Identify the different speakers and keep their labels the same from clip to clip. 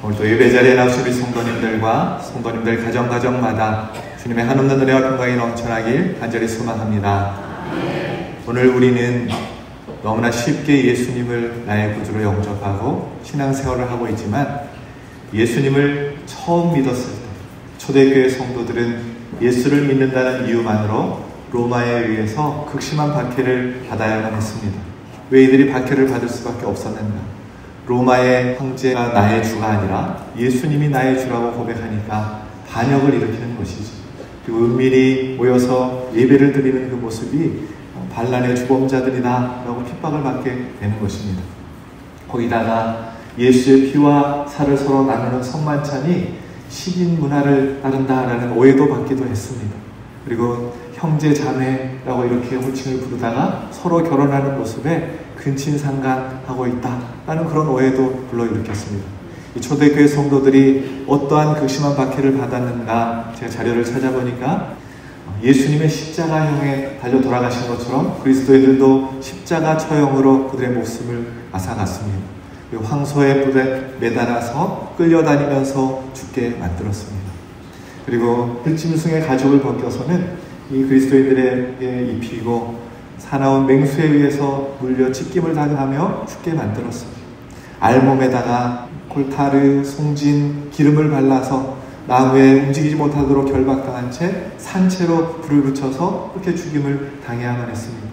Speaker 1: 오늘도 예배 자리에 나오신 우리 성도님들과 성도님들 가정마다 주님의 한없는 은혜와 평강이 넘쳐나길 간절히 소망합니다. 오늘 우리는 너무나 쉽게 예수님을 나의 구주로 영접하고 신앙생활을 하고 있지만, 예수님을 처음 믿었을 때 초대교회 성도들은 예수를 믿는다는 이유만으로 로마에 의해서 극심한 박해를 받아야만 했습니다. 왜 이들이 박해를 받을 수밖에 없었는가? 로마의 황제가 나의 주가 아니라 예수님이 나의 주라고 고백하니까 반역을 일으키는 것이죠. 그리고 은밀히 모여서 예배를 드리는 그 모습이 반란의 주범자들이다 라고 핍박을 받게 되는 것입니다. 거기다가 예수의 피와 살을 서로 나누는 성만찬이 식인 문화를 따른다라는 오해도 받기도 했습니다. 그리고 형제 자매라고 이렇게 호칭을 부르다가 서로 결혼하는 모습에 근친상간하고 있다라는 그런 오해도 불러일으켰습니다. 이 초대교회 성도들이 어떠한 극심한 박해를 받았는가, 제가 자료를 찾아보니까 예수님의 십자가형에 달려 돌아가신 것처럼 그리스도인들도 십자가 처형으로 그들의 목숨을 앗아갔습니다. 황소의 뿔에 매달아서 끌려다니면서 죽게 만들었습니다. 그리고 들짐승의 가죽을 벗겨서는 이 그리스도인들에게 입히고 사나운 맹수에 의해서 물려 찢김을 당하며 죽게 만들었습니다. 알몸에다가 콜타르, 송진, 기름을 발라서 나무에 움직이지 못하도록 결박당한 채 산채로 불을 붙여서 그렇게 죽임을 당해야만 했습니다.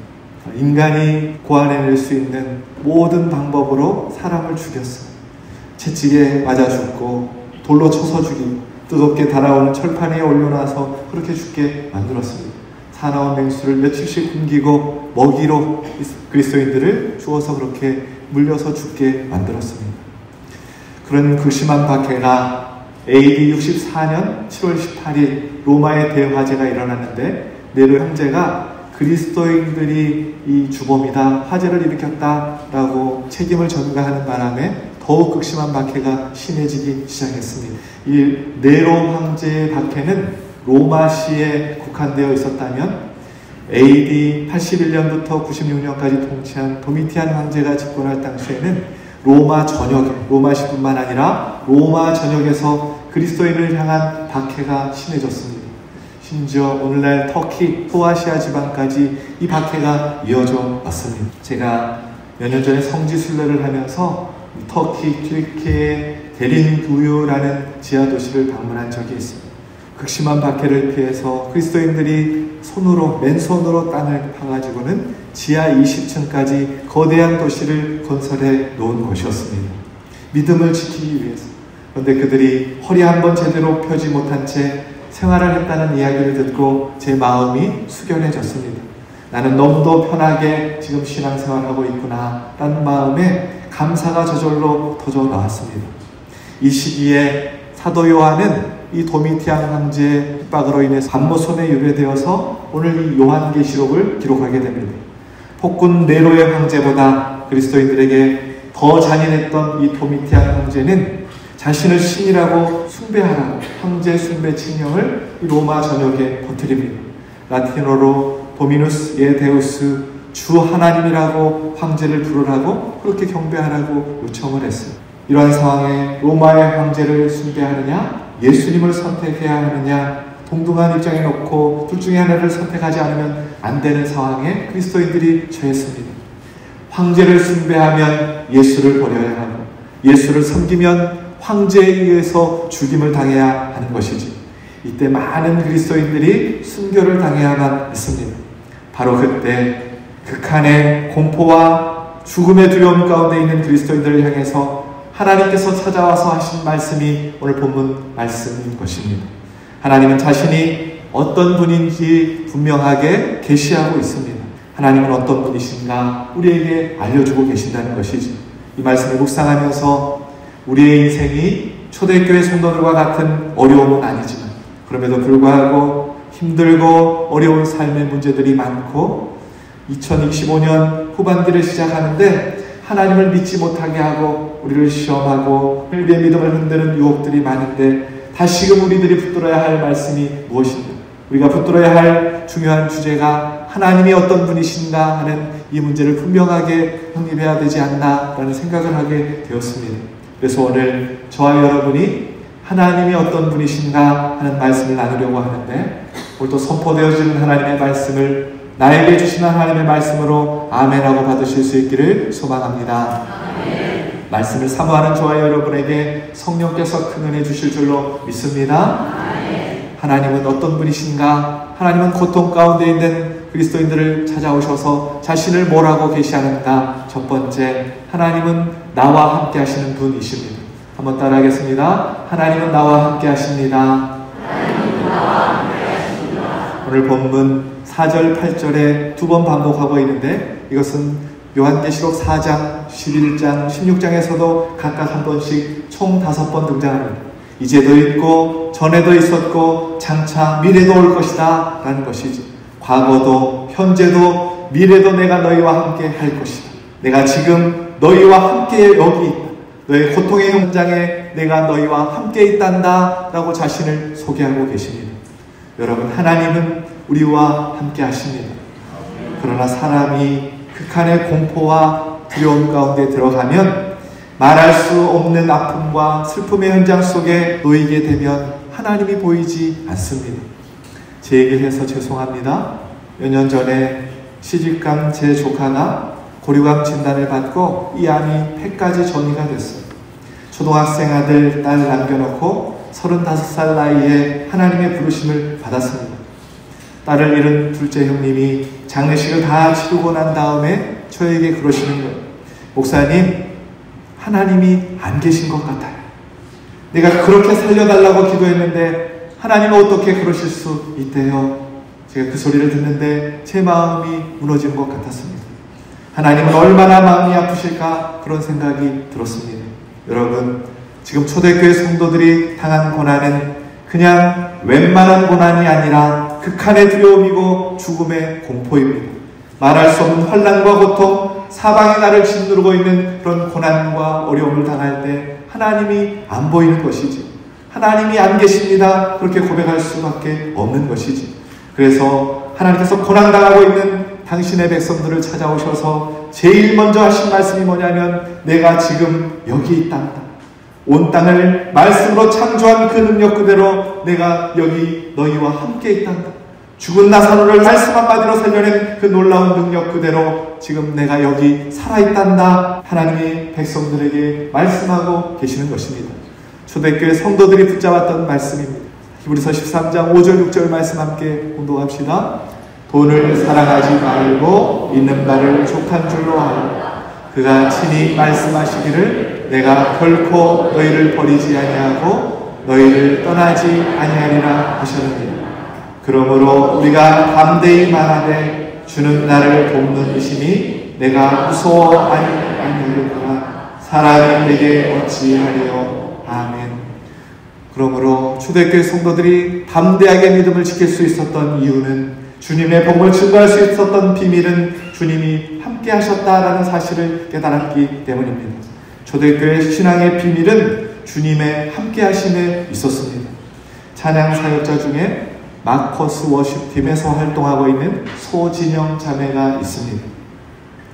Speaker 1: 인간이 고안해낼 수 있는 모든 방법으로 사람을 죽였어요. 채찍에 맞아 죽고 돌로 쳐서 죽이고 뜨겁게 달아오는 철판 위에 올려놔서 그렇게 죽게 만들었습니다. 사나운 맹수를 며칠씩 굶기고 먹이로 그리스도인들을 주어서 그렇게 물려서 죽게 만들었습니다. 그런 극심한 박해가 AD 64년 7월 18일 로마의 대화재가 일어났는데, 네로 형제가 그리스도인들이 이 주범이다, 화재를 일으켰다라고 책임을 전가하는 바람에 더욱 극심한 박해가 심해지기 시작했습니다. 이 네로 황제의 박해는 로마시에 국한되어 있었다면 AD 81년부터 96년까지 통치한 도미티안 황제가 집권할 당시에는 로마 전역에, 로마시뿐만 아니라 로마 전역에서 그리스도인을 향한 박해가 심해졌습니다. 심지어 오늘날 터키, 소아시아 지방까지 이 박해가 이어져 왔습니다. 제가 몇 년 전에 성지 순례를 하면서 터키, 튀르키예의 데린두유라는 지하 도시를 방문한 적이 있습니다. 극심한 박해를 피해서 그리스도인들이 맨손으로 땅을 파가지고는 지하 20층까지 거대한 도시를 건설해 놓은 곳이었습니다. 믿음을 지키기 위해서. 그런데 그들이 허리 한번 제대로 펴지 못한 채 생활을 했다는 이야기를 듣고 제 마음이 숙연해졌습니다. 나는 너무도 편하게 지금 신앙생활하고 있구나 라는 마음에 감사가 저절로 터져 나왔습니다. 이 시기에 사도 요한은 이 도미티안 황제의 핍박으로 인해서 감모손에 유배되어서 오늘 이 요한계시록을 기록하게 됩니다. 폭군 네로의 황제보다 그리스도인들에게 더 잔인했던 이 도미티안 황제는 자신을 신이라고 숭배하라고 황제 숭배 칙령을 이 로마 전역에 퍼뜨립니다. 라틴어로 도미누스 예 데우스, 주 하나님이라고 황제를 부르라고, 그렇게 경배하라고 요청을 했어요. 이러한 상황에 로마의 황제를 숭배하느냐, 예수님을 선택해야 하느냐, 동등한 입장에 놓고 둘 중에 하나를 선택하지 않으면 안 되는 상황에 그리스도인들이 처했습니다. 황제를 숭배하면 예수를 버려야 하고, 예수를 섬기면 황제에 의해서 죽임을 당해야 하는 것이지. 이때 많은 그리스도인들이 순교를 당해야만 했습니다. 바로 그때 극한의 공포와 죽음의 두려움 가운데 있는 그리스도인들을 향해서 하나님께서 찾아와서 하신 말씀이 오늘 본문 말씀인 것입니다. 하나님은 자신이 어떤 분인지 분명하게 계시하고 있습니다. 하나님은 어떤 분이신가 우리에게 알려주고 계신다는 것이지. 이 말씀을 묵상하면서 우리의 인생이 초대교회 성도들과 같은 어려움은 아니지만, 그럼에도 불구하고 힘들고 어려운 삶의 문제들이 많고 2025년 후반기를 시작하는데 하나님을 믿지 못하게 하고 우리를 시험하고 우리의 믿음을 흔드는 유혹들이 많은데, 다시금 우리들이 붙들어야 할 말씀이 무엇인가? 우리가 붙들어야 할 중요한 주제가 하나님이 어떤 분이신가 하는 이 문제를 분명하게 확립해야 되지 않나라는 생각을 하게 되었습니다. 그래서 오늘 저와 여러분이 하나님이 어떤 분이신가 하는 말씀을 나누려고 하는데, 오늘 또 선포되어지는 하나님의 말씀을 나에게 주시는 하나님의 말씀으로 아멘하고 받으실 수 있기를 소망합니다. 아멘. 말씀을 사모하는 저와 여러분에게 성령께서 큰 은혜 주실 줄로 믿습니다. 아멘. 하나님은 어떤 분이신가? 하나님은 고통 가운데 있는 그리스도인들을 찾아오셔서 자신을 뭐라고 계시하는가? 첫 번째, 하나님은 나와 함께 하시는 분이십니다. 한번 따라하겠습니다. 하나님은 나와 함께 하십니다. 하나님은 나와 함께 하십니다. 오늘 본문 4절, 8절에 두 번 반복하고 있는데, 이것은 요한계시록 4장, 11장, 16장에서도 각각 한 번씩 총 5번 등장합니다. 이제도 있고 전에도 있었고 장차 미래도 올 것이다 라는 것이지. 과거도 현재도 미래도 내가 너희와 함께 할 것이다. 내가 지금 너희와 함께 여기 있다. 너의 고통의 현장에 내가 너희와 함께 있단다 라고 자신을 소개하고 계십니다. 여러분, 하나님은 우리와 함께 하십니다. 그러나 사람이 극한의 공포와 두려움 가운데 들어가면 말할 수 없는 아픔과 슬픔의 현장 속에 놓이게 되면 하나님이 보이지 않습니다. 제 얘기를 해서 죄송합니다. 몇 년 전에 시집간 제 조카가 고류감 진단을 받고 이 암이 폐까지 전이가 됐어요. 초등학생 아들, 딸 남겨놓고 35살 나이에 하나님의 부르심을 받았습니다. 딸을 잃은 둘째 형님이 장례식을 다 치르고 난 다음에 저에게 그러시는 거예요. 목사님, 하나님이 안 계신 것 같아요. 내가 그렇게 살려달라고 기도했는데 하나님은 어떻게 그러실 수 있대요? 제가 그 소리를 듣는데 제 마음이 무너지는 것 같았습니다. 하나님은 얼마나 마음이 아프실까 그런 생각이 들었습니다. 여러분, 지금 초대교회 성도들이 당한 고난은 그냥 웬만한 고난이 아니라 극한의 두려움이고 죽음의 공포입니다. 말할 수 없는 환난과 고통, 사방이 나를 짓누르고 있는 그런 고난과 어려움을 당할 때 하나님이 안 보이는 것이지, 하나님이 안 계십니다 그렇게 고백할 수밖에 없는 것이지. 그래서 하나님께서 고난당하고 있는 당신의 백성들을 찾아오셔서 제일 먼저 하신 말씀이 뭐냐면, 내가 지금 여기 있단다. 온 땅을 말씀으로 창조한 그 능력 그대로 내가 여기 너희와 함께 있단다. 죽은 나사로를 말씀 한마디로 살려낸 그 놀라운 능력 그대로 지금 내가 여기 살아있단다. 하나님이 백성들에게 말씀하고 계시는 것입니다. 초대교회 성도들이 붙잡았던 말씀입니다. 히브리서 13장 5절 6절 말씀 함께 공독합시다. 돈을 사랑하지 말고 있는 바를 족한 줄로 하라. 그가 친히 말씀하시기를 내가 결코 너희를 버리지 아니하고 너희를 떠나지 아니하리라 하셨느니라. 그러므로 우리가 담대히 말하되 주는 나를 돕는 이시니 내가 무서워 아니하리라. 사람이 내게 어찌하리요. 아멘. 그러므로 초대교회 성도들이 담대하게 믿음을 지킬 수 있었던 이유는, 주님의 복을 증거할 수 있었던 비밀은 주님이 함께 하셨다라는 사실을 깨달았기 때문입니다. 초대교회 신앙의 비밀은 주님의 함께 하심에 있었습니다. 찬양 사역자 중에 마커스 워십팀에서 활동하고 있는 소진영 자매가 있습니다.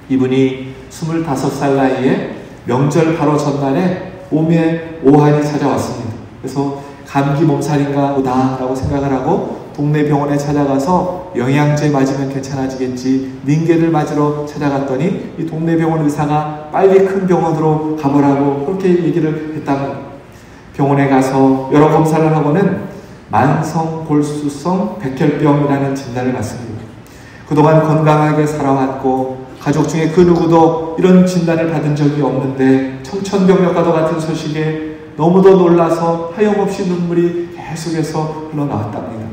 Speaker 1: 이분이 25살 나이에 명절 바로 전날에 몸에 오한이 찾아왔습니다. 그래서 감기 몸살인가 보다라고 생각을 하고 동네 병원에 찾아가서 영양제 맞으면 괜찮아지겠지 링겔을 맞으러 찾아갔더니 이 동네 병원 의사가 빨리 큰 병원으로 가보라고 그렇게 얘기를 했답니다. 병원에 가서 여러 검사를 하고는 만성 골수성 백혈병이라는 진단을 받습니다. 그동안 건강하게 살아왔고 가족 중에 그 누구도 이런 진단을 받은 적이 없는데 청천벽력과도 같은 소식에 너무도 놀라서 하염없이 눈물이 계속해서 흘러나왔답니다.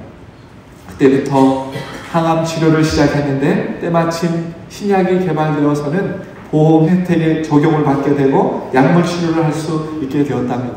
Speaker 1: 그때부터 항암 치료를 시작했는데 때마침 신약이 개발되어서는 보험 혜택에 적용을 받게 되고 약물 치료를 할 수 있게 되었답니다.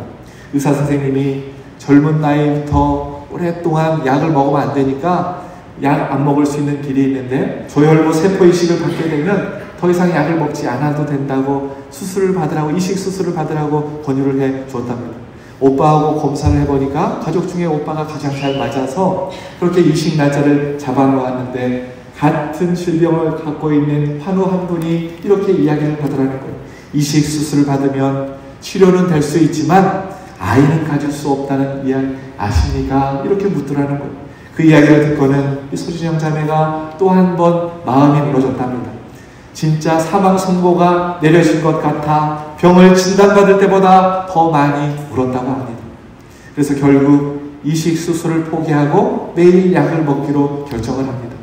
Speaker 1: 의사 선생님이 젊은 나이부터 오랫동안 약을 먹으면 안 되니까 약 안 먹을 수 있는 길이 있는데 조혈구 세포 이식을 받게 되면 더 이상 약을 먹지 않아도 된다고 수술을 받으라고, 이식 수술을 받으라고 권유를 해 주었답니다. 오빠하고 검사를 해보니까 가족 중에 오빠가 가장 잘 맞아서 그렇게 이식 날짜를 잡아놓았는데 같은 질병을 갖고 있는 환우 한 분이 이렇게 이야기를 하더라는 거예요. 이식 수술을 받으면 치료는 될 수 있지만 아이는 가질 수 없다는 이야기 아십니까? 이렇게 묻더라는 거예요. 그 이야기를 듣고는 이 소진영 자매가 또 한 번 마음이 무너졌답니다. 진짜 사망 선고가 내려진 것 같아 병을 진단받을 때보다 더 많이 울었다고 합니다. 그래서 결국 이식 수술을 포기하고 매일 약을 먹기로 결정을 합니다.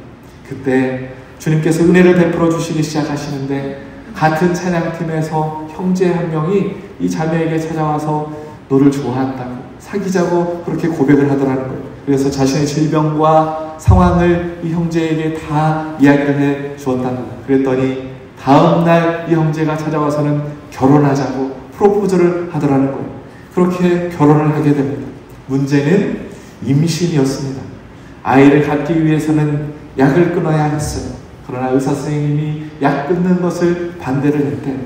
Speaker 1: 그때 주님께서 은혜를 베풀어 주시기 시작하시는데 같은 찬양팀에서 형제 한 명이 이 자매에게 찾아와서 너를 좋아한다고 사귀자고 그렇게 고백을 하더라는 거예요. 그래서 자신의 질병과 상황을 이 형제에게 다 이야기를 해 주었답니다. 그랬더니 다음날 이 형제가 찾아와서는 결혼하자고 프로포즈를 하더라는 거예요. 그렇게 결혼을 하게 됩니다. 문제는 임신이었습니다. 아이를 갖기 위해서는 약을 끊어야 했어요. 그러나 의사 선생님이 약 끊는 것을 반대를 했대요.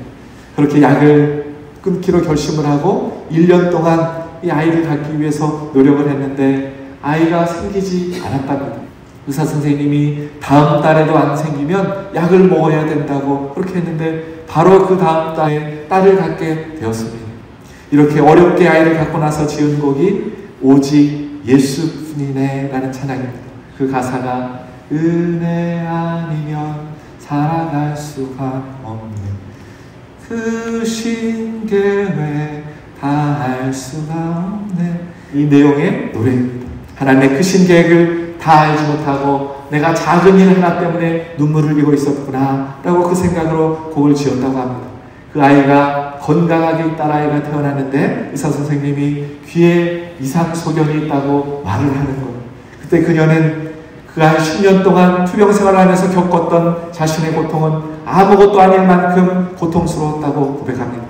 Speaker 1: 그렇게 약을 끊기로 결심을 하고 1년 동안 이 아이를 갖기 위해서 노력을 했는데 아이가 생기지 않았답니다. 의사 선생님이 다음 달에도 안 생기면 약을 먹어야 된다고 그렇게 했는데 바로 그 다음 달에 딸을 갖게 되었습니다. 이렇게 어렵게 아이를 갖고 나서 지은 곡이 오직 예수뿐이네 라는 찬양입니다. 그 가사가 은혜 아니면 살아갈 수가 없는 그 신계획 다 알 수가 없네. 이 내용의 노래입니다. 하나님의 크신 계획을 다 알지 못하고 내가 작은 일 하나 때문에 눈물을 흘리고 있었구나 라고 그 생각으로 곡을 지었다고 합니다. 그 아이가 건강하게 딸아이가 태어났는데 의사 선생님이 귀에 이상 소견이 있다고 말을 하는 거예요. 그때 그녀는 그 한 10년 동안 투병 생활을 하면서 겪었던 자신의 고통은 아무것도 아닐 만큼 고통스러웠다고 고백합니다.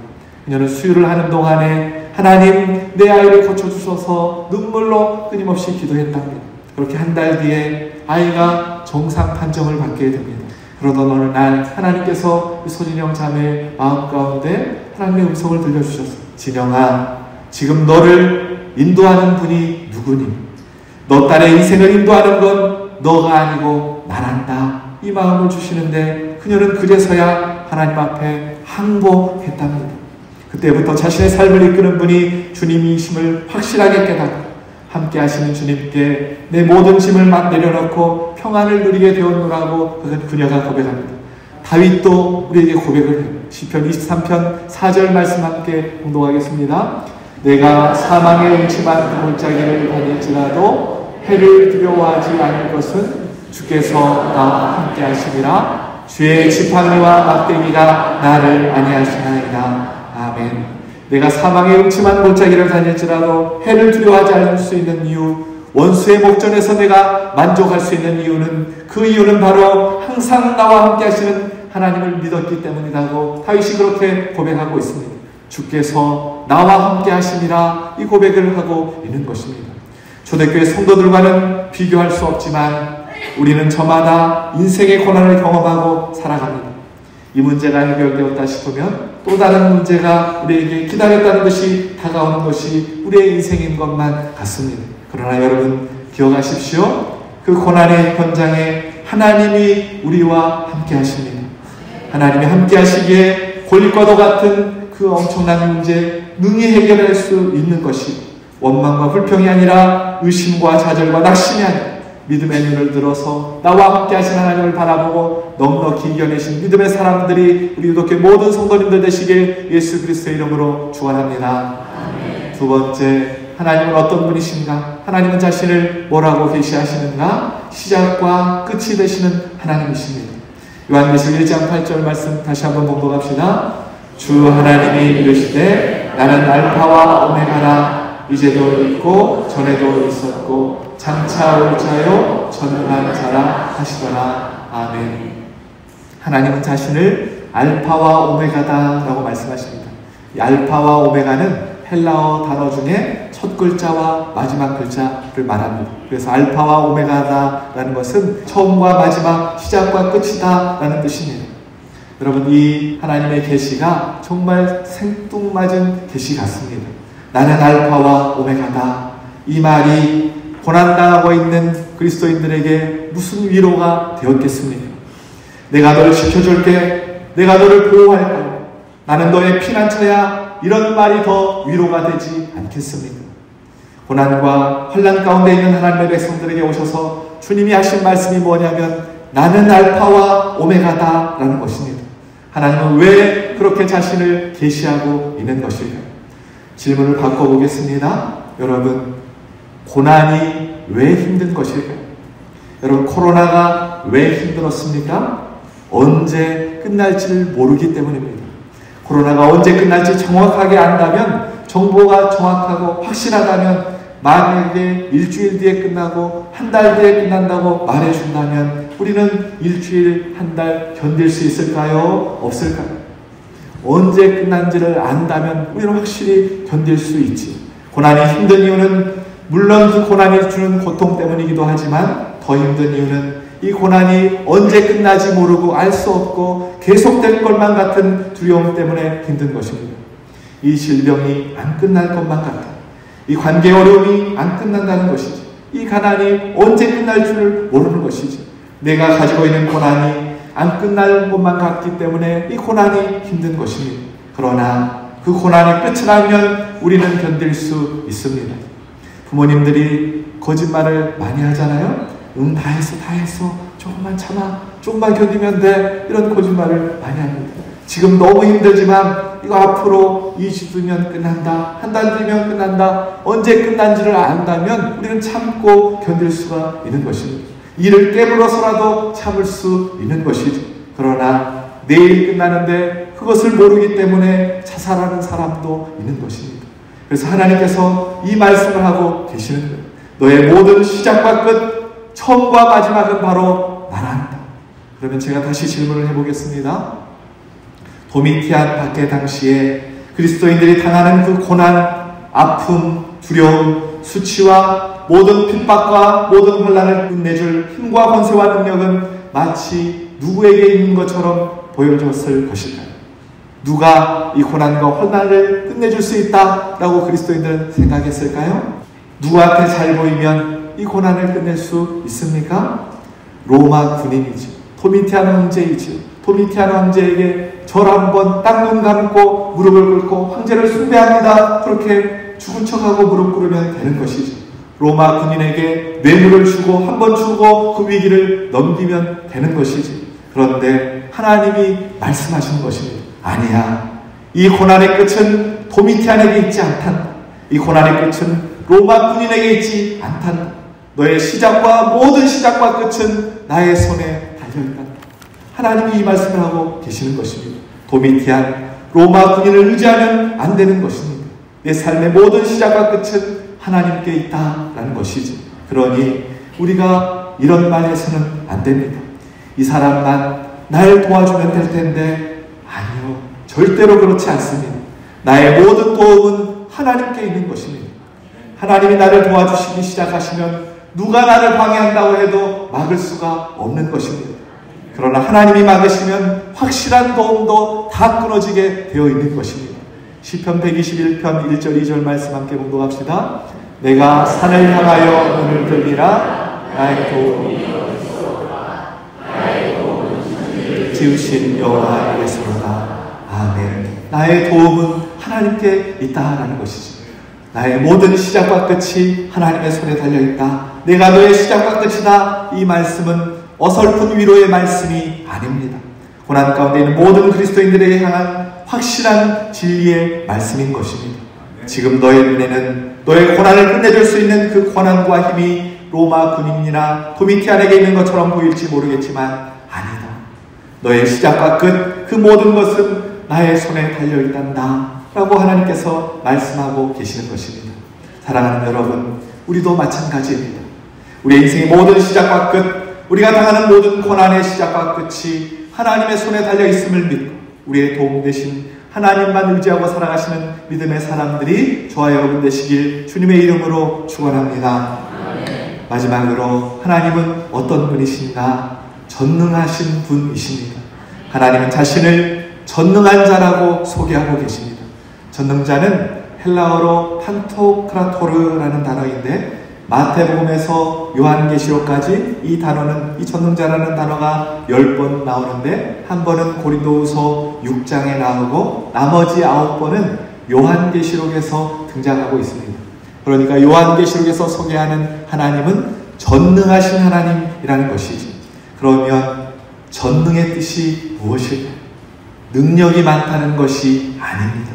Speaker 1: 그녀는 수유를 하는 동안에 하나님 내 아이를 고쳐주셔서 눈물로 끊임없이 기도했답니다. 그렇게 한 달 뒤에 아이가 정상 판정을 받게 됩니다. 그러던 어느 날 하나님께서 소진영 자매의 마음 가운데 하나님의 음성을 들려주셨어요. 진영아, 지금 너를 인도하는 분이 누구니? 너 딸의 인생을 인도하는 건 너가 아니고 나란다. 이 마음을 주시는데 그녀는 그제서야 하나님 앞에 항복했답니다. 그때부터 자신의 삶을 이끄는 분이 주님이심을 확실하게 깨닫고 함께 하시는 주님께 내 모든 짐을 내려놓고 평안을 누리게 되었노라고 그녀가 고백합니다. 다윗도 우리에게 고백을 해요. 시편 23편 4절 말씀 함께 공독하겠습니다. 내가 사망의 음침한 골짜기를 다닐지라도 해를 두려워하지 않을 것은 주께서 나와 함께 하시리라. 주의 지팡이와 막대기가 나를 안위하시나이다. 아멘. 내가 사망의 음침한 골짜기를 다닐지라도 해를 두려워하지 않을 수 있는 이유, 원수의 목전에서 내가 만족할 수 있는 이유는 그 이유는 바로 항상 나와 함께 하시는 하나님을 믿었기 때문이라고 다윗이 그렇게 고백하고 있습니다. 주께서 나와 함께 하심이라 이 고백을 하고 있는 것입니다. 초대교회 성도들과는 비교할 수 없지만 우리는 저마다 인생의 고난을 경험하고 살아갑니다. 이 문제가 해결되었다 싶으면 또 다른 문제가 우리에게 기다렸다는 듯이 다가오는 것이 우리의 인생인 것만 같습니다. 그러나 여러분 기억하십시오. 그 고난의 현장에 하나님이 우리와 함께 하십니다. 하나님이 함께 하시기에 골리과도 같은 그 엄청난 문제 능히 해결할 수 있는 것이 원망과 불평이 아니라 의심과 좌절과 낙심이 아니라 믿음의 눈을 들어서 나와 함께 하신 하나님을 바라보고 넉넉히 이겨내신 믿음의 사람들이 우리 유독교회 모든 성도님들 되시길 예수 그리스도의 이름으로 축원합니다. 두 번째, 하나님은 어떤 분이신가? 하나님은 자신을 뭐라고 계시하시는가? 시작과 끝이 되시는 하나님이십니다. 요한계시록 1장 8절 말씀 다시 한번 봉독합시다. 주 하나님이 이르시되 나는 알파와 오메가라. 이제도 있고 전에도 있었고 장차 올 자요 전능한 자라 하시더라. 아멘. 하나님은 자신을 알파와 오메가다 라고 말씀하십니다. 이 알파와 오메가는 헬라어 단어 중에 첫 글자와 마지막 글자를 말합니다. 그래서 알파와 오메가다 라는 것은 처음과 마지막, 시작과 끝이다 라는 뜻입니다. 여러분, 이 하나님의 계시가 정말 생뚱맞은 계시 같습니다. 나는 알파와 오메가다. 이 말이 고난당하고 있는 그리스도인들에게 무슨 위로가 되었겠습니까? 내가 너를 지켜줄게. 내가 너를 보호할 거야. 나는 너의 피난처야. 이런 말이 더 위로가 되지 않겠습니까? 고난과 환난 가운데 있는 하나님의 백성들에게 오셔서 주님이 하신 말씀이 뭐냐면 나는 알파와 오메가다 라는 것입니다. 하나님은 왜 그렇게 자신을 계시하고 있는 것일까요? 질문을 바꿔보겠습니다. 여러분, 고난이 왜 힘든 것일까요? 여러분, 코로나가 왜 힘들었습니까? 언제 끝날지를 모르기 때문입니다. 코로나가 언제 끝날지 정확하게 안다면, 정보가 정확하고 확실하다면, 만약에 일주일 뒤에 끝나고 한 달 뒤에 끝난다고 말해준다면 우리는 일주일, 한 달 견딜 수 있을까요? 없을까요? 언제 끝난지를 안다면 우리는 확실히 견딜 수 있지. 고난이 힘든 이유는 물론 그 고난이 주는 고통 때문이기도 하지만 더 힘든 이유는 이 고난이 언제 끝나지 모르고 알 수 없고 계속될 것만 같은 두려움 때문에 힘든 것입니다. 이 질병이 안 끝날 것만 같아. 이 관계 어려움이 안 끝난다는 것이지. 이 가난이 언제 끝날 줄 모르는 것이지. 내가 가지고 있는 고난이 안 끝날 것만 같기 때문에 이 고난이 힘든 것입니다. 그러나 그 고난이 끝이 나면 우리는 견딜 수 있습니다. 부모님들이 거짓말을 많이 하잖아요. 다 했어. 조금만 참아. 조금만 견디면 돼. 이런 거짓말을 많이 합니다. 지금 너무 힘들지만 이거 앞으로 2주 뒤면 끝난다. 한 달 뒤면 끝난다. 언제 끝난지를 안다면 우리는 참고 견딜 수가 있는 것입니다. 이를 깨물어서라도 참을 수 있는 것이지. 그러나 내일 끝나는데 그것을 모르기 때문에 자살하는 사람도 있는 것입니다. 그래서 하나님께서 이 말씀을 하고 계시는 거예요. 너의 모든 시작과 끝, 처음과 마지막은 바로 나란다. 그러면 제가 다시 질문을 해보겠습니다. 도미티안 박해 당시에 그리스도인들이 당하는 그 고난, 아픔, 두려움, 수치와 모든 핍박과 모든 혼란을 끝내줄 힘과 권세와 능력은 마치 누구에게 있는 것처럼 보여줬을 것일까요? 누가 이 고난과 혼란을 끝내줄 수 있다라고 그리스도인들은 생각했을까요? 누구한테 잘 보이면 이 고난을 끝낼 수 있습니까? 로마 군인이죠. 도미티안 황제이죠. 도미티안 황제에게 절 한번 딱 눈 감고 무릎을 꿇고 황제를 숭배합니다. 그렇게 죽은 척하고 무릎 꿇으면 되는 것이죠. 로마 군인에게 뇌물을 주고 한번 주고 그 위기를 넘기면 되는 것이지. 그런데 하나님이 말씀하시는 것입니다. 아니야. 이 고난의 끝은 도미티안에게 있지 않단다. 이 고난의 끝은 로마 군인에게 있지 않단다. 너의 시작과 모든 시작과 끝은 나의 손에 달려있단다. 하나님이 이 말씀을 하고 계시는 것입니다. 도미티안, 로마 군인을 의지하면 안 되는 것입니다. 내 삶의 모든 시작과 끝은 하나님께 있다라는 것이지. 그러니 우리가 이런 말 해서는 안 됩니다. 이 사람만 날 도와주면 될 텐데, 아니요. 절대로 그렇지 않습니다. 나의 모든 도움은 하나님께 있는 것입니다. 하나님이 나를 도와주시기 시작하시면 누가 나를 방해한다고 해도 막을 수가 없는 것입니다. 그러나 하나님이 막으시면 확실한 도움도 다 끊어지게 되어 있는 것입니다. 시편 121편 1절 2절 말씀 함께 봉독합시다. 내가 산을 향하여 눈을 들리라. 나의 도움이 지으신 여호와께서로다. 아멘. 나의 도움은 하나님께 있다라는 것이죠. 나의 모든 시작과 끝이 하나님의 손에 달려있다. 내가 너의 시작과 끝이다. 이 말씀은 어설픈 위로의 말씀이 아닙니다. 고난 가운데 있는 모든 그리스도인들에게 향한 확실한 진리의 말씀인 것입니다. 지금 너의 눈에는 너의 고난을 끝내줄 수 있는 그 권한과 힘이 로마 군인이나 도미티안에게 있는 것처럼 보일지 모르겠지만 아니다. 너의 시작과 끝, 그 모든 것은 나의 손에 달려있단다 라고 하나님께서 말씀하고 계시는 것입니다. 사랑하는 여러분, 우리도 마찬가지입니다. 우리의 인생의 모든 시작과 끝, 우리가 당하는 모든 고난의 시작과 끝이 하나님의 손에 달려있음을 믿고 우리의 도움 되신 하나님만 의지하고 살아가시는 믿음의 사람들이 저와 여러분 되시길 주님의 이름으로 축원합니다. 마지막으로 하나님은 어떤 분이신가? 전능하신 분이십니다. 하나님은 자신을 전능한 자라고 소개하고 계십니다. 전능자는 헬라어로 판토크라토르라는 단어인데 마태복음에서 요한계시록까지 이 단어는, 이 전능자라는 단어가 10번 나오는데 한 번은 고린도후서 6장에 나오고 나머지 9번은 요한계시록에서 등장하고 있습니다. 그러니까 요한계시록에서 소개하는 하나님은 전능하신 하나님이라는 것이지. 그러면 전능의 뜻이 무엇일까요? 능력이 많다는 것이 아닙니다.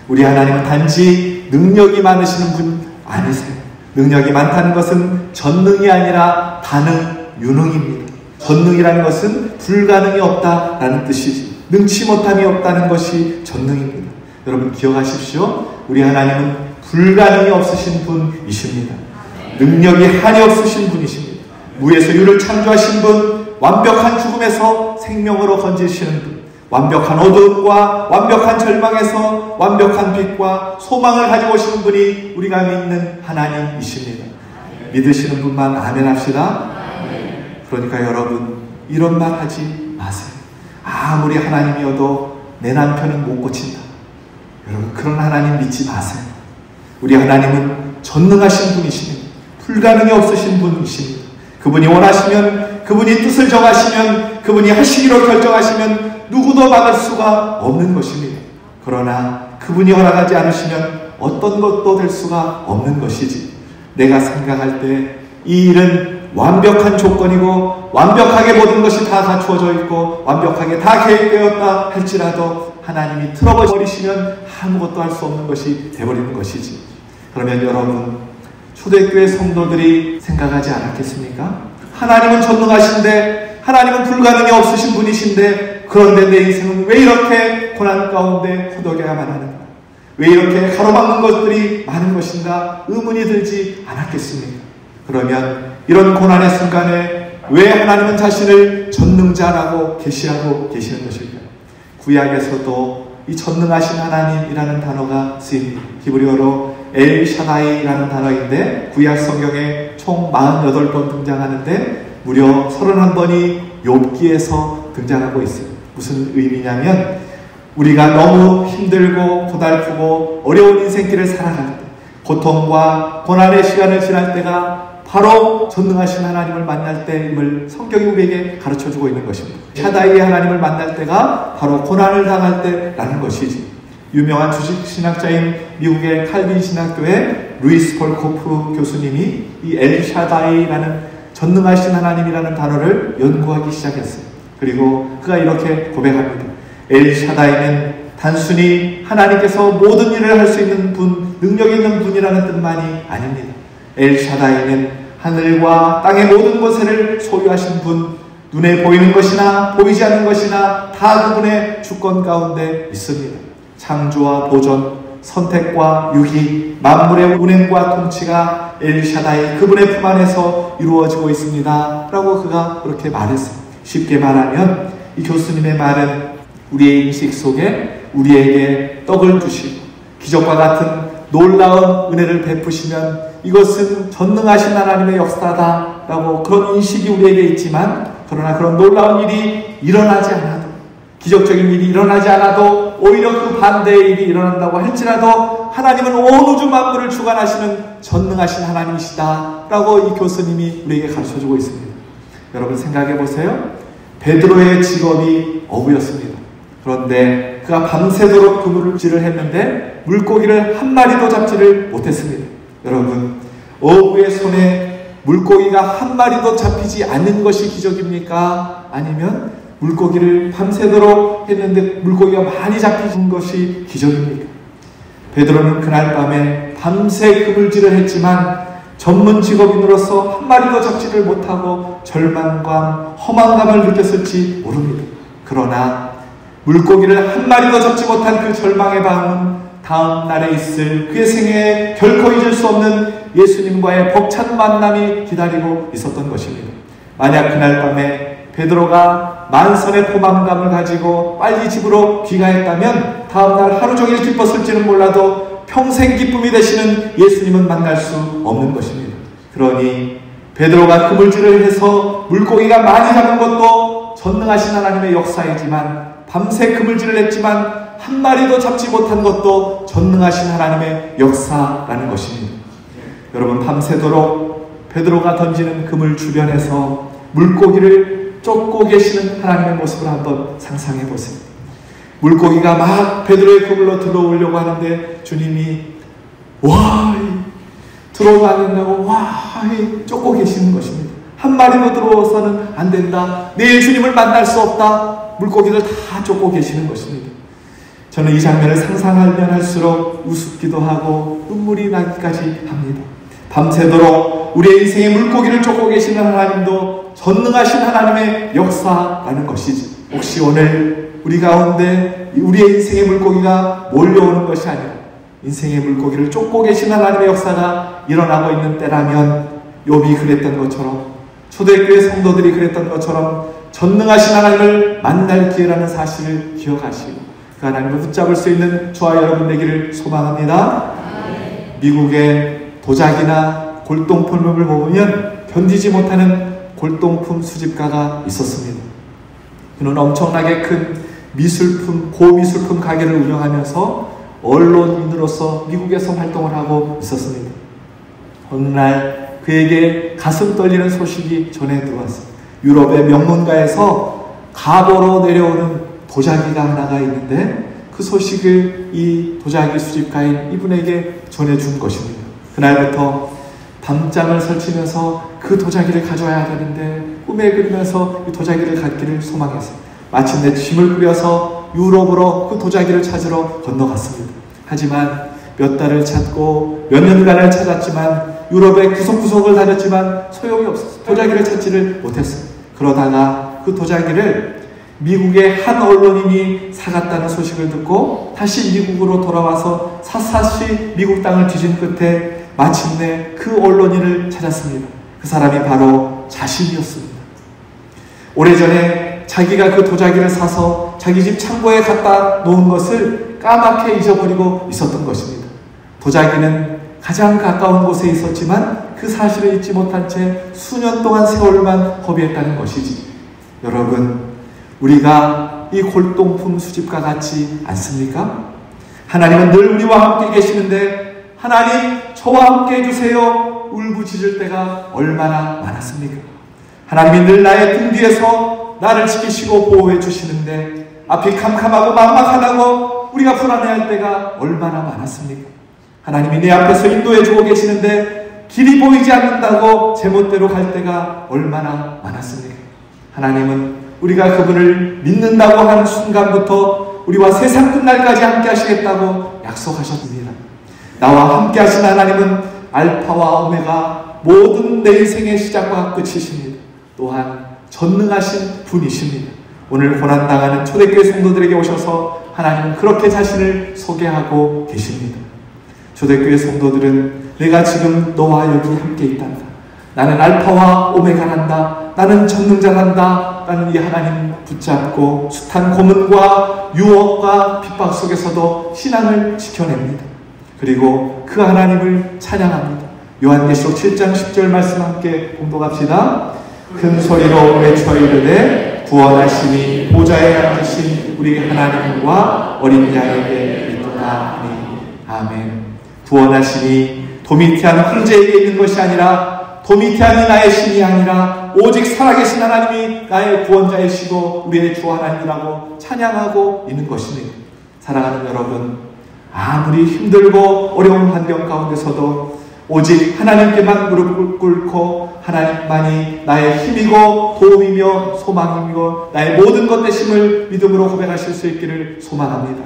Speaker 1: 우리 하나님은 단지 능력이 많으시는 분 아니세요. 능력이 많다는 것은 전능이 아니라 다능, 유능입니다. 전능이라는 것은 불가능이 없다라는 뜻이지. 능치 못함이 없다는 것이 전능입니다. 여러분 기억하십시오. 우리 하나님은 불가능이 없으신 분이십니다. 능력이 한이 없으신 분이십니다. 무에서 유를 창조하신 분, 완벽한 죽음에서 생명으로 건지시는 분, 완벽한 어두움과 완벽한 절망에서 완벽한 빛과 소망을 가지고 오시는 분이 우리가 믿는 하나님이십니다. 믿으시는 분만 아멘 합시다. 그러니까 여러분 이런 말 하지 마세요. 아무리 하나님이어도 내 남편은 못 고친다. 여러분 그런 하나님 믿지 마세요. 우리 하나님은 전능하신 분이십니다. 불가능이 없으신 분이십니다. 그분이 원하시면, 그분이 뜻을 정하시면, 그분이 하시기로 결정하시면 누구도 막을 수가 없는 것입니다. 그러나 그분이 허락하지 않으시면 어떤 것도 될 수가 없는 것이지. 내가 생각할 때 이 일은 완벽한 조건이고 완벽하게 모든 것이 다 갖추어져 있고 완벽하게 다 계획되었다 할지라도 하나님이 틀어버리시면 아무것도 할 수 없는 것이 되어버리는 것이지. 그러면 여러분 초대교회 성도들이 생각하지 않았겠습니까? 하나님은 전능하신데, 하나님은 불가능이 없으신 분이신데, 그런데 내 인생은 왜 이렇게 고난 가운데 허덕여야만 하는가? 왜 이렇게 가로막는 것들이 많은 것인가? 의문이 들지 않았겠습니까? 그러면 이런 고난의 순간에 왜 하나님은 자신을 전능자라고 계시하고 계시는 것일까요? 구약에서도 이 전능하신 하나님이라는 단어가 쓰입니다. 히브리어로 엘샤다이라는 단어인데 구약 성경에 총 48번 등장하는데 무려 31번이 욥기에서 등장하고 있어요. 무슨 의미냐면 우리가 너무 힘들고 고달프고 어려운 인생길을 살아갈 때, 고통과 고난의 시간을 지날 때가 바로 전능하신 하나님을 만날 때임을 성경이 우리에게 가르쳐주고 있는 것입니다. 샤다이의 하나님을 만날 때가 바로 고난을 당할 때라는 것이지. 유명한 주식신학자인 미국의 칼빈 신학교의 루이스 폴 코프 교수님이 이 엘샤다이라는 전능하신 하나님이라는 단어를 연구하기 시작했어요. 그리고 그가 이렇게 고백합니다. 엘샤다이는 단순히 하나님께서 모든 일을 할 수 있는 분, 능력 있는 분이라는 뜻만이 아닙니다. 엘샤다이는 하늘과 땅의 모든 것을 소유하신 분, 눈에 보이는 것이나 보이지 않는 것이나 다 그분의 주권 가운데 있습니다. 창조와 보존, 선택과 유희, 만물의 운행과 통치가 엘샤다이 그분의 품 안에서 이루어지고 있습니다. 라고 그가 그렇게 말했어요. 쉽게 말하면 이 교수님의 말은 우리의 인식 속에 우리에게 떡을 주시고 기적과 같은 놀라운 은혜를 베푸시면 이것은 전능하신 하나님의 역사다라고 그런 인식이 우리에게 있지만, 그러나 그런 놀라운 일이 일어나지 않아도, 기적적인 일이 일어나지 않아도 오히려 그 반대의 일이 일어난다고 할지라도 하나님은 온 우주 만물을 주관하시는 전능하신 하나님이시다라고 이 교수님이 우리에게 가르쳐주고 있습니다. 여러분 생각해 보세요. 베드로의 직업이 어부였습니다. 그런데 그가 밤새도록 그물질을 했는데 물고기를 한 마리도 잡지를 못했습니다. 여러분, 어부의 손에 물고기가 한 마리도 잡히지 않는 것이 기적입니까? 아니면 물고기를 밤새도록 했는데 물고기가 많이 잡히는 것이 기적입니까? 베드로는 그날 밤에 밤새 그물질을 했지만 전문 직업인으로서 한 마리도 잡지를 못하고 절망감, 허망감을 느꼈을지 모릅니다. 그러나 물고기를 한 마리도 잡지 못한 그 절망의 밤은 다음 날에 있을 그의 생애에 결코 잊을 수 없는 예수님과의 벅찬 만남이 기다리고 있었던 것입니다. 만약 그날 밤에 베드로가 만선의 포만감을 가지고 빨리 집으로 귀가했다면 다음날 하루 종일 기뻤을지는 몰라도 평생 기쁨이 되시는 예수님은 만날 수 없는 것입니다. 그러니 베드로가 그물질을 해서 물고기가 많이 잡은 것도 전능하신 하나님의 역사이지만, 밤새 그물질을 했지만 한 마리도 잡지 못한 것도 전능하신 하나님의 역사라는 것입니다. 여러분, 밤새도록 베드로가 던지는 그물 주변에서 물고기를 쫓고 계시는 하나님의 모습을 한번 상상해 보세요. 물고기가 막 베드로의 그물로 들어오려고 하는데 주님이 와 들어오면 안 된다고 와 쫓고 계시는 것입니다. 한 마리로 들어와서는 안 된다. 내일 주님을 만날 수 없다. 물고기를 다 쫓고 계시는 것입니다. 저는 이 장면을 상상하면 할수록 우습기도 하고 눈물이 나기까지 합니다. 밤새도록 우리의 인생의 물고기를 쫓고 계시는 하나님도 전능하신 하나님의 역사라는 것이지, 혹시 오늘 우리 가운데 우리의 인생의 물고기가 몰려오는 것이 아니라 인생의 물고기를 쫓고 계신 하나님의 역사가 일어나고 있는 때라면 욥이 그랬던 것처럼, 초대교회 성도들이 그랬던 것처럼 전능하신 하나님을 만날 기회라는 사실을 기억하시고 그 하나님을 붙잡을 수 있는 저와 여러분 되기를 소망합니다. 미국의 도자기나 골동품을 보면 견디지 못하는 골동품 수집가가 있었습니다. 그는 엄청나게 큰 미술품, 고미술품 가게를 운영하면서 언론인으로서 미국에서 활동을 하고 있었습니다. 어느 날 그에게 가슴 떨리는 소식이 전해 들어왔습니다. 유럽의 명문가에서 가보로 내려오는 도자기가 하나가 있는데 그 소식을 이 도자기 수집가인 이분에게 전해준 것입니다. 그날부터 밤잠을 설치면서 그 도자기를 가져와야 되는데 꿈에 그리면서 이 도자기를 갖기를 소망했습니다. 마침내 짐을 꾸려서 유럽으로 그 도자기를 찾으러 건너갔습니다. 하지만 몇 달을 찾고 몇 년간을 찾았지만 유럽의 구석구석을 다녔지만 소용이 없었어요. 도자기를 찾지를 못했어요. 그러다가 그 도자기를 미국의 한 언론인이 사갔다는 소식을 듣고 다시 미국으로 돌아와서 샅샅이 미국 땅을 뒤진 끝에 마침내 그 언론인을 찾았습니다. 그 사람이 바로 자신이었습니다. 오래전에 자기가 그 도자기를 사서 자기 집 창고에 갖다 놓은 것을 까맣게 잊어버리고 있었던 것입니다. 도자기는 가장 가까운 곳에 있었지만 그 사실을 잊지 못한 채 수년 동안 세월만 허비했다는 것이지. 여러분, 우리가 이 골동품 수집가 같지 않습니까? 하나님은 늘 우리와 함께 계시는데 하나님 저와 함께 해주세요 울부짖을 때가 얼마나 많았습니까? 하나님이 늘 나의 등 뒤에서 나를 지키시고 보호해 주시는데 앞이 캄캄하고 막막하다고 우리가 불안해할 때가 얼마나 많았습니까? 하나님이 내 앞에서 인도해 주고 계시는데 길이 보이지 않는다고 제멋대로 갈 때가 얼마나 많았습니까? 하나님은 우리가 그분을 믿는다고 하는 순간부터 우리와 세상 끝날까지 함께 하시겠다고 약속하셨습니다. 나와 함께 하신 하나님은 알파와 오메가 모든 내 인생의 시작과 끝이십니다. 또한 전능하신 분이십니다. 오늘 고난당하는 초대교회 성도들에게 오셔서 하나님은 그렇게 자신을 소개하고 계십니다. 초대교회 성도들은 내가 지금 너와 여기 함께 있단다. 나는 알파와 오메가란다. 나는 전능자란다. 라는 이 하나님 붙잡고 숱한 고문과 유혹과 핍박 속에서도 신앙을 지켜냅니다. 그리고 그 하나님을 찬양합니다. 요한계시록 7장 10절 말씀 함께 공독합시다. 큰 소리로 외쳐 이르되 구원하시니 보좌에 앉으신 우리 하나님과 어린 양에게 있도다. 아멘. 구원하시니 도미티안 황제에게 있는 것이 아니라 도미티안이 나의 신이 아니라 오직 살아계신 하나님이 나의 구원자이시고 우리의 주 하나님이라고 찬양하고 있는 것입니다. 사랑하는 여러분, 아무리 힘들고 어려운 환경 가운데서도 오직 하나님께만 무릎을 꿇고 하나님만이 나의 힘이고 도움이며 소망이며 나의 모든 것 되심을 믿음으로 고백하실 수 있기를 소망합니다.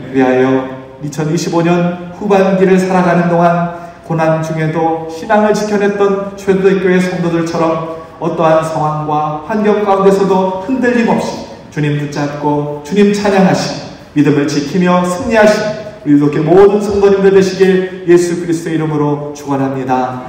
Speaker 1: 그리하여 2025년 후반기를 살아가는 동안 고난 중에도 신앙을 지켜냈던 초대교회 성도들처럼 어떠한 상황과 환경 가운데서도 흔들림 없이 주님 붙잡고 주님 찬양하시고 믿음을 지키며 승리하시고 우리 이렇게 모든 성도님들 되시길 예수 그리스도의 이름으로 축원합니다.